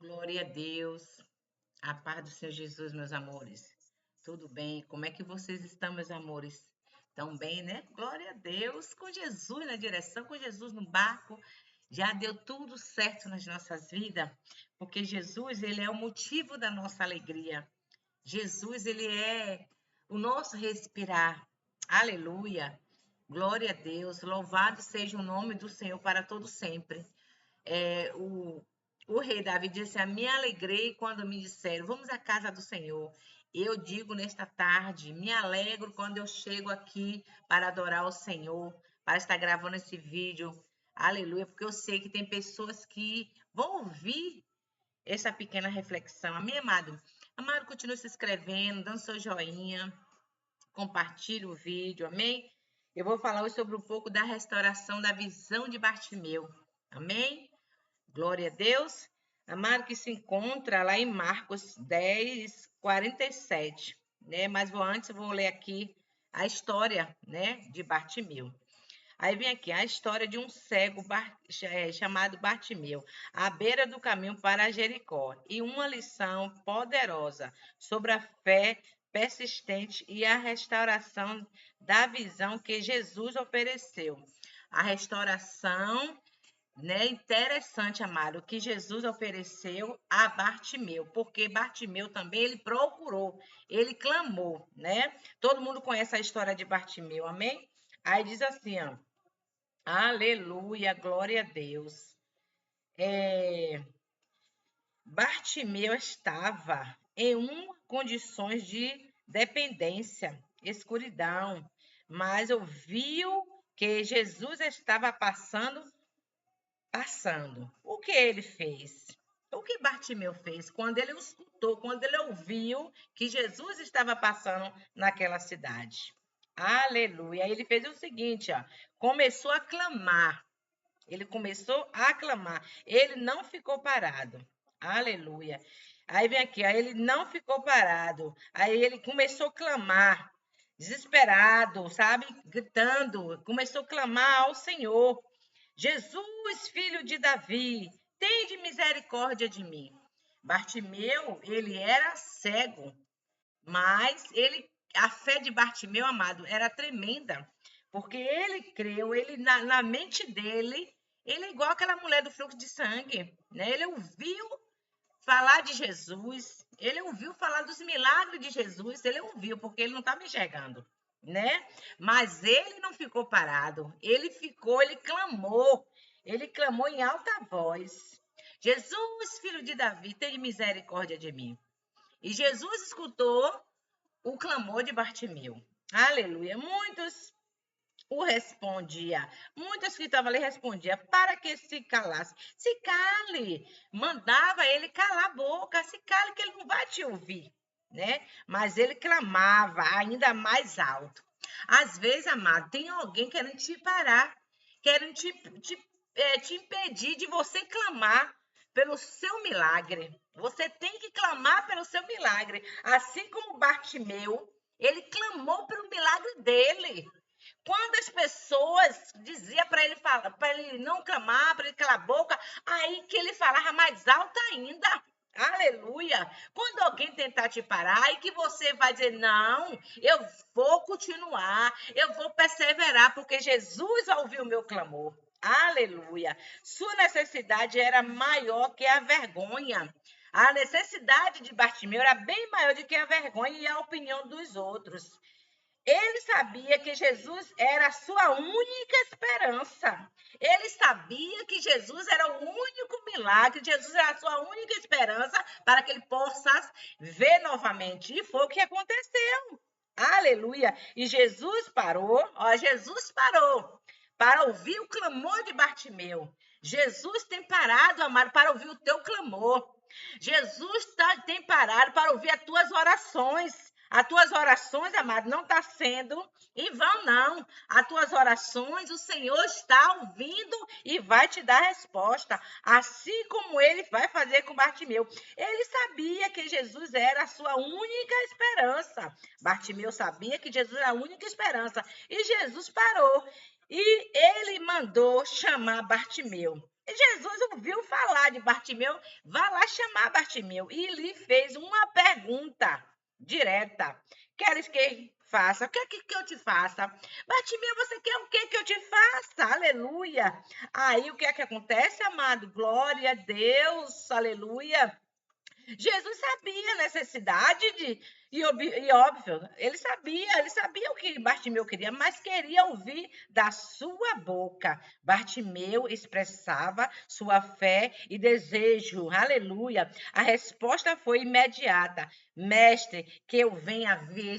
Glória a Deus, a paz do Senhor Jesus, meus amores. Tudo bem? Como é que vocês estão, meus amores? Estão bem, né? Glória a Deus, com Jesus na direção, com Jesus no barco. Já deu tudo certo nas nossas vidas, porque Jesus, ele é o motivo da nossa alegria. Jesus, ele é o nosso respirar. Aleluia. Glória a Deus. Louvado seja o nome do Senhor para todo sempre. É, o rei Davi disse: me alegrei quando me disseram, vamos à casa do Senhor. Eu digo nesta tarde, me alegro quando eu chego aqui para adorar o Senhor, para estar gravando esse vídeo. Aleluia, porque eu sei que tem pessoas que vão ouvir essa pequena reflexão. Amém, amado? Amado, continue se inscrevendo, dando seu joinha, compartilhe o vídeo, amém? Eu vou falar hoje sobre um pouco da restauração da visão de Bartimeu, amém? Glória a Deus. Amado, que se encontra lá em Marcos 10, 47, né? Mas antes eu vou ler aqui a história, né, de Bartimeu. Aí vem aqui a história de um cego chamado Bartimeu, à beira do caminho para Jericó, e uma lição poderosa sobre a fé persistente e a restauração da visão que Jesus ofereceu. A restauração, né? Interessante, amado, que Jesus ofereceu a Bartimeu, porque Bartimeu também ele procurou, ele clamou, né? Todo mundo conhece a história de Bartimeu, amém? Aí diz assim, ó, aleluia, glória a Deus. Bartimeu estava em condições de dependência, escuridão, mas ouviu que Jesus estava passando. O que ele fez? O que Bartimeu fez quando ele escutou, quando ele ouviu que Jesus estava passando naquela cidade? Aleluia. Ele fez o seguinte, ó, começou a clamar. Ele começou a clamar. Ele não ficou parado. Aleluia. Aí vem aqui, aí ele não ficou parado. Aí ele começou a clamar, desesperado, sabe? Gritando. Começou a clamar ao Senhor. Jesus, filho de Davi, tende misericórdia de mim. Bartimeu, ele era cego, mas a fé de Bartimeu, amado, era tremenda, porque ele creu, ele na mente dele, ele é igual aquela mulher do fluxo de sangue, né? Ele ouviu falar de Jesus, ele ouviu falar dos milagres de Jesus, ele ouviu, porque ele não estava enxergando, né? Mas ele não ficou parado, ele clamou em alta voz: Jesus, filho de Davi, tem misericórdia de mim. E Jesus escutou o clamor de Bartimeu. Aleluia. Muitos que estavam ali respondiam para que se calasse. Se cale. Mandava ele calar a boca. Se cale que ele não vai te ouvir, né? Mas ele clamava ainda mais alto. Às vezes, amado, tem alguém querendo te parar, querendo te impedir de você clamar pelo seu milagre. Você tem que clamar pelo seu milagre. Assim como Bartimeu, ele clamou pelo milagre dele. Quando as pessoas diziam para ele não clamar, para ele calar a boca, aí que ele falava mais alto ainda. Aleluia! Quando alguém tentar te parar, aí que você vai dizer: não, eu vou continuar, eu vou perseverar, porque Jesus ouviu o meu clamor. Aleluia! Sua necessidade era maior que a vergonha. A necessidade de Bartimeu era bem maior do que a vergonha e a opinião dos outros. Ele sabia que Jesus era a sua única esperança. Ele sabia que Jesus era o único milagre, Jesus era a sua única esperança para que ele possa ver novamente. E foi o que aconteceu. Aleluia. E Jesus parou para ouvir o clamor de Bartimeu. Jesus tem parado, amado, para ouvir o teu clamor. Jesus tem parado para ouvir as tuas orações. As tuas orações, amado, não está sendo em vão, não. As tuas orações, o Senhor está ouvindo e vai te dar resposta. Assim como ele vai fazer com Bartimeu. Ele sabia que Jesus era a sua única esperança. Bartimeu sabia que Jesus era a única esperança. E Jesus parou. E ele mandou chamar Bartimeu. Jesus ouviu falar de Bartimeu, vá lá chamar Bartimeu. E lhe fez uma pergunta direta. Queres que faça? O que é que eu te faça? Bartimeu, você quer o que eu te faça? Aleluia. Aí o que é que acontece, amado? Glória a Deus, aleluia. Jesus sabia a necessidade e óbvio, ele sabia o que Bartimeu queria, mas queria ouvir da sua boca. Bartimeu expressava sua fé e desejo, aleluia. A resposta foi imediata: Mestre, que eu venha ver,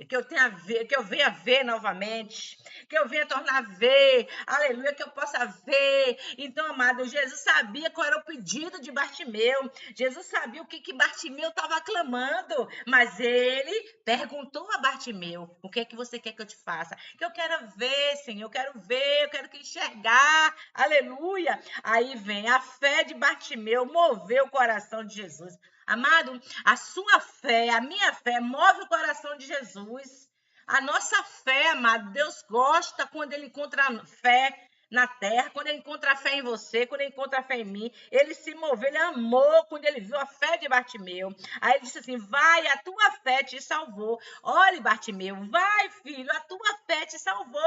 que eu venha ver novamente, que eu venha tornar a ver, aleluia, que eu possa ver. Então, amado, Jesus sabia qual era o pedido de Bartimeu. Jesus sabia o que Bartimeu estava clamando, mas ele perguntou a Bartimeu: o que é que você quer que eu te faça? Que eu quero ver, Senhor, eu quero ver, eu quero que enxergar, aleluia. Aí vem a fé de Bartimeu, moveu o coração de Jesus. Amado, a sua fé, a minha fé, move o coração de Jesus. A nossa fé, amado, Deus gosta quando ele encontra fé na terra, quando ele encontra a fé em você, quando ele encontra a fé em mim, ele se moveu, ele amou quando ele viu a fé de Bartimeu. Aí ele disse assim: vai, a tua fé te salvou. Olhe, Bartimeu, vai, filho, a tua fé te salvou.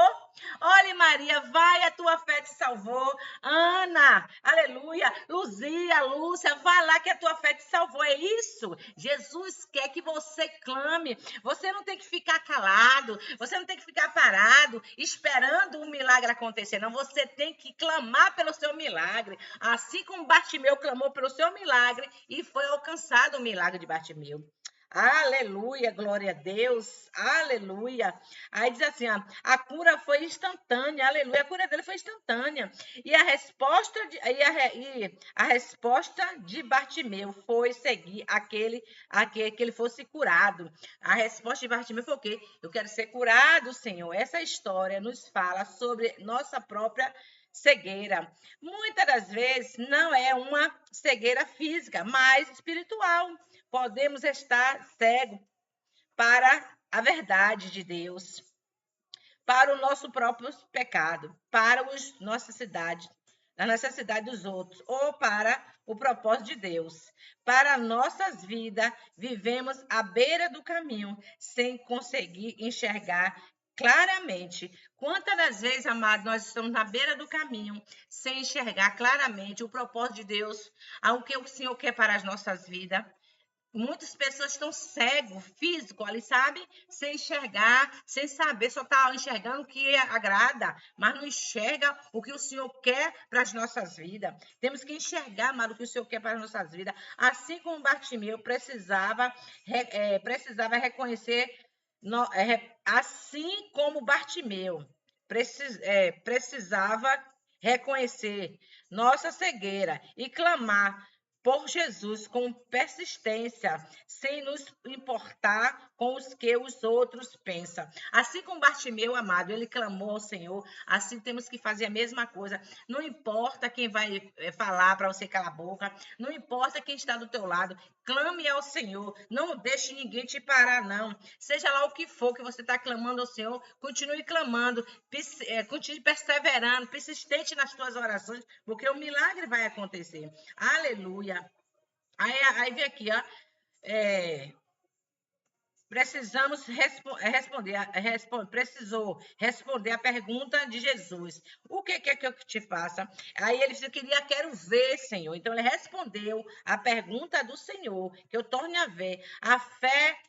Olhe, Maria, vai, a tua fé te salvou. Ana, aleluia, Luzia, Lúcia, vai lá que a tua fé te salvou. É isso. Jesus quer que você clame. Você não tem que ficar calado, você não tem que ficar parado, esperando um milagre acontecer, não. Você tem que clamar pelo seu milagre. Assim como Bartimeu clamou pelo seu milagre e foi alcançado o milagre de Bartimeu. Aleluia, glória a Deus, aleluia. Aí diz assim: ó, a cura foi instantânea, aleluia, a cura dele foi instantânea. E a resposta de Bartimeu foi seguir aquele que ele fosse curado. A resposta de Bartimeu foi o quê? Eu quero ser curado, Senhor. Essa história nos fala sobre nossa própria cegueira. Muitas das vezes não é uma cegueira física, mas espiritual. Podemos estar cegos para a verdade de Deus, para o nosso próprio pecado, para a necessidade dos outros, ou para o propósito de Deus. Para nossas vidas, vivemos à beira do caminho, sem conseguir enxergar claramente. Quantas das vezes, amado, nós estamos na beira do caminho, sem enxergar claramente o propósito de Deus, o que o Senhor quer para as nossas vidas? Muitas pessoas estão cegos, físico, ali, sabe? Sem enxergar, sem saber, só está enxergando o que agrada, mas não enxerga o que o Senhor quer para as nossas vidas. Temos que enxergar, amado, o que o Senhor quer para as nossas vidas. Assim como Bartimeu precisava reconhecer, assim como Bartimeu precisava reconhecer nossa cegueira e clamar por Jesus com persistência, sem nos importar com os que os outros pensam. Assim como Bartimeu, amado, ele clamou ao Senhor, assim temos que fazer a mesma coisa. Não importa quem vai falar para você calar a boca, não importa quem está do teu lado, clame ao Senhor, não deixe ninguém te parar, não. Seja lá o que for que você está clamando ao Senhor, continue clamando, continue perseverando, persistente nas tuas orações, porque o milagre vai acontecer. Aleluia. Aí vem aqui, ó. Precisou responder a pergunta de Jesus. O que quer que eu te faça? Aí ele disse: quero ver, Senhor. Então ele respondeu a pergunta do Senhor, que eu torne a ver. A fé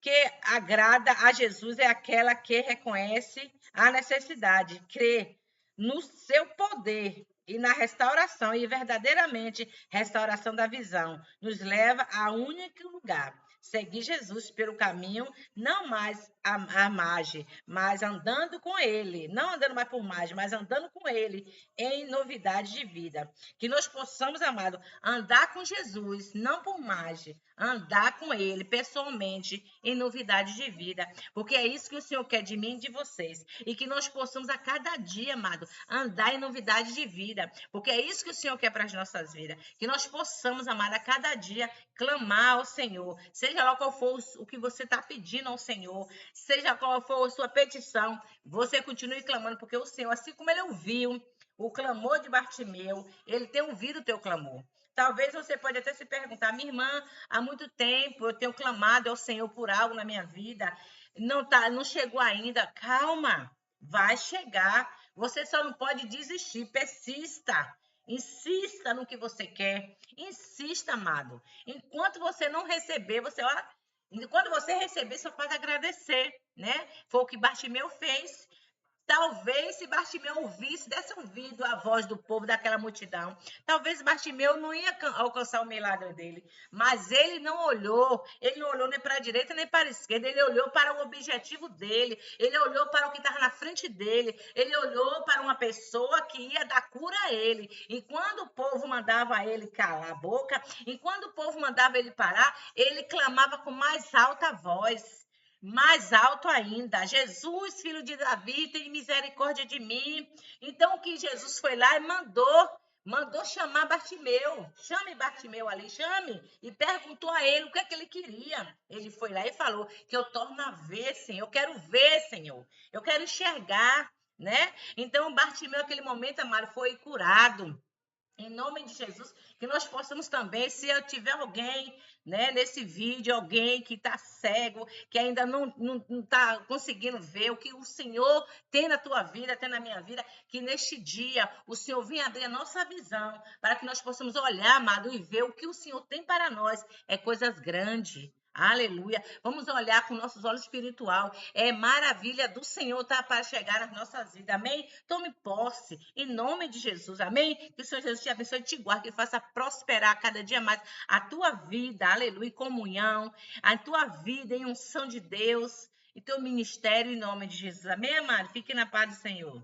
que agrada a Jesus é aquela que reconhece a necessidade, crê no seu poder e na restauração, e verdadeiramente restauração da visão, nos leva a único lugar. Seguir Jesus pelo caminho, não mais a margem, mas andando com Ele, não andando mais por margem, mas andando com Ele em novidade de vida. Que nós possamos, amado, andar com Jesus, não por margem, andar com Ele pessoalmente em novidade de vida, porque é isso que o Senhor quer de mim e de vocês, e que nós possamos a cada dia, amado, andar em novidade de vida, porque é isso que o Senhor quer para as nossas vidas, que nós possamos, amado, a cada dia clamar ao Senhor, seja lá qual for o que você está pedindo ao Senhor, seja qual for a sua petição, você continue clamando, porque o Senhor, assim como Ele ouviu o clamor de Bartimeu, ele tem ouvido o teu clamor. Talvez você pode até se perguntar, minha irmã, há muito tempo eu tenho clamado ao Senhor por algo na minha vida, não chegou ainda. Calma, vai chegar. Você só não pode desistir, persista. Insista no que você quer. Insista, amado. Enquanto você não receber, quando você receber, só pode agradecer, né? Foi o que Bartimeu fez. Talvez se Bartimeu ouvisse, desse ouvido a voz do povo, daquela multidão, talvez Bartimeu não ia alcançar o milagre dele, mas ele não olhou nem para a direita nem para a esquerda, ele olhou para o objetivo dele, ele olhou para o que estava na frente dele, ele olhou para uma pessoa que ia dar cura a ele, e quando o povo mandava ele calar a boca, e quando o povo mandava ele parar, ele clamava com mais alta voz. Mais alto ainda, Jesus, filho de Davi, tem misericórdia de mim. Então, o que Jesus foi lá e mandou chamar Bartimeu. Chame Bartimeu ali, chame. E perguntou a ele o que é que ele queria. Ele foi lá e falou que eu torno a ver, Senhor. Eu quero ver, Senhor. Eu quero enxergar, né? Então, Bartimeu, naquele momento, amado, foi curado. Em nome de Jesus, que nós possamos também, se eu tiver alguém, né, nesse vídeo, alguém que está cego, que ainda não está conseguindo ver o que o Senhor tem na tua vida, tem na minha vida, que neste dia o Senhor venha abrir a nossa visão, para que nós possamos olhar, amado, e ver o que o Senhor tem para nós. É coisas grandes. Aleluia. Vamos olhar com nossos olhos espiritual. É maravilha do Senhor tá para chegar nas nossas vidas. Amém? Tome posse em nome de Jesus. Amém? Que o Senhor Jesus te abençoe e te guarde, que faça prosperar cada dia mais a tua vida. Aleluia. Em comunhão, a tua vida em unção de Deus e teu ministério em nome de Jesus. Amém, amado? Fique na paz do Senhor.